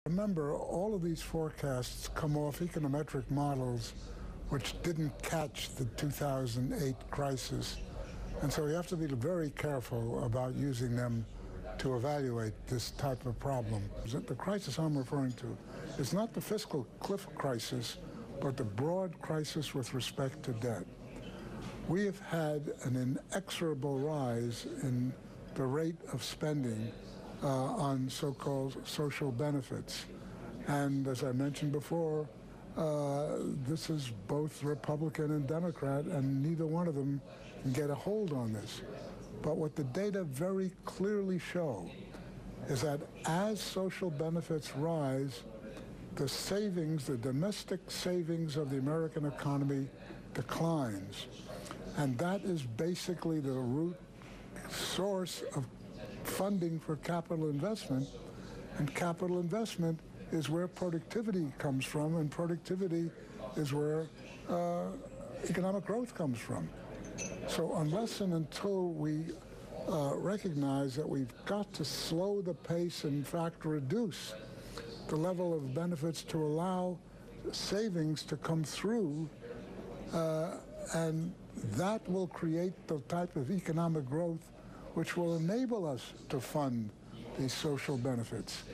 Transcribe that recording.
Remember, all of these forecasts come off econometric models which didn't catch the 2008 crisis. And so you have to be very careful about using them to evaluate this type of problem. The crisis I'm referring to is not the fiscal cliff crisis, but the broad crisis with respect to debt. We have had an inexorable rise in the rate of spending on so-called social benefits. And as I mentioned before, this is both Republican and Democrat, and neither one of them can get a hold on this. But what the data very clearly show is that as social benefits rise, the savings, the domestic savings of the American economy declines. And that is basically the root source of funding for capital investment. And capital investment is where productivity comes from, and productivity is where economic growth comes from. So unless and until we recognize that we've got to slow the pace and in fact reduce the level of benefits to allow savings to come through, and that will create the type of economic growth which will enable us to fund these social benefits.